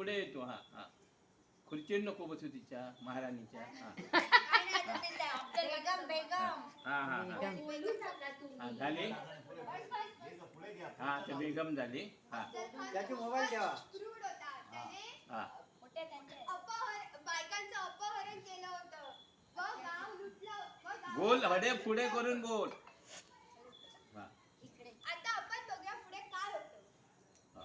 पुढे येतो. हा हा खुर्चीवर नको बसू तिच्या महाराणीच्या. हा बेगम बेगम हा हा हा झाली. हा ते बेगम झाली. हा त्याचे मोबाईल ठेवा. हा बायकांचं अपहरण केलं होतं व गाव लुटलं व गाव बोल हडे पुढे करून बोल. हा आता आपण बघूया पुढे काय होतं. हा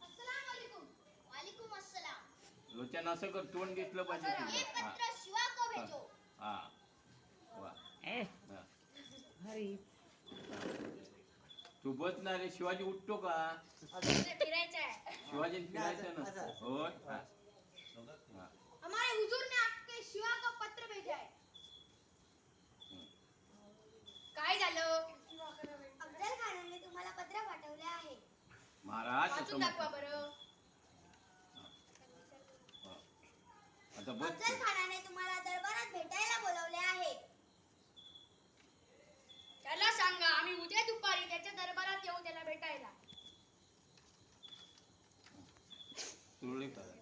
अस्सलाम वालेकुम. वालेकुम अस्सलाम. लोचन असं कर तोंड घेतलं पाहिजे ये तुझं. हा पत्र शिवा को भेजो. हा वा हा. तू बस ना रे. शिवाजी उठतो का? फिरायचं आहे. शिवाजी फिरायचं नसतं. होय हा हा हमारे हुजूर ने आपके शिवा को पत्र भेजा है. काय झालं? अफजल खानाने तुम्हाला पत्र पाठवले आहे. महाराज वाचून दाखवा बरं. आता बस अफजल खानाने तुम्हाला दरबारात भेटायला बोलवले आहे. त्याला सांगा आम्ही उद्या दुपारी त्याच्या दरबारात येऊ त्याला भेटायला. सुरळी करा.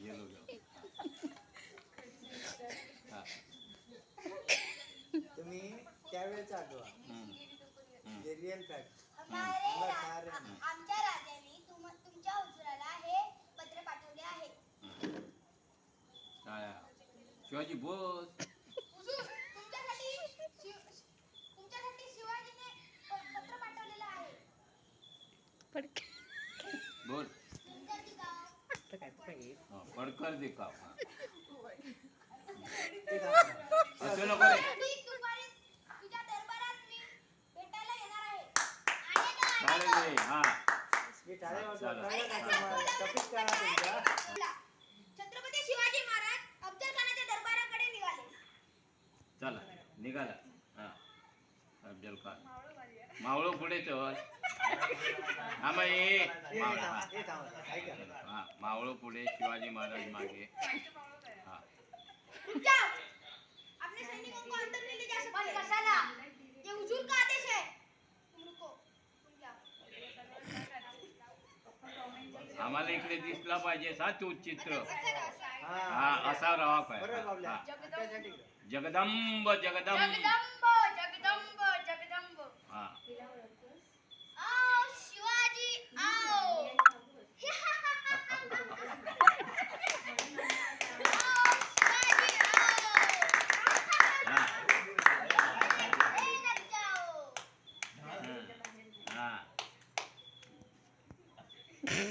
येलो हा तुम्ही त्यावेळेच आठवा. जे रिअल फॅक्ट. आमच्या राजाने तुमच्या हुजुराला हे पत्र पाठवले आहे. शिवाजी बोस. हुजूर तुमच्यासाठी शिवाजीने पत्र पाठवलेलं आहे. बोल. नंतर ती गाव पडकर देखाव. हा. ते थांबा. असं नको रे. ती दुपारी तुझ्या दरबारात मी भेटायला येणार आहे. आहे का? चालेल रे. हा हे टाळे वाजवा. चला. कळलं का तुम्हाला? टॉपिक काय आहे तुमचा? छत्रपती शिवाजी महाराज अफजल खानाच्या दरबाराकडे निघाले. चला निघाला. हा अफजल खान मावळं पुढे चल. हा मग ये हे थांबा. हे थांबा. ऐका. हा मावळं पुढे शिवाजी महाराज मागे. हा रुक जाओ. अपने सैनिकों को अंदर नहीं ले जा सकते. कशाला? ये हुजूर का आदेश है. तुम रुको. तुम जाओ. आम्हाला इकडे दिसला पाहिजे सा तू चित्र. हा. हा असा राहा बरोबर पाहिजे. बाबल्या. हा. त्यासाठी. जगदंब जगदंब. जगदंब जगदंब. हा आओ शिवाजी आओ. हा ए लग जाओ. हा अरे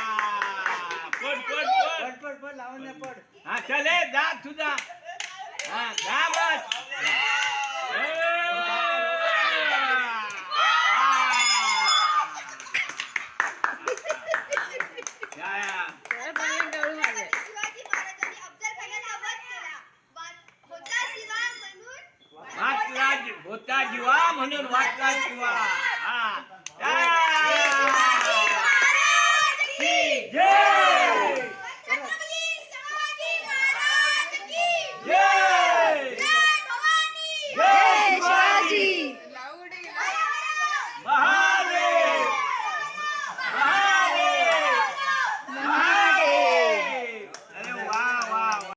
पड पड पड. पड पड पड लावून द्या पड. हा चले जा तुझा. हा जा.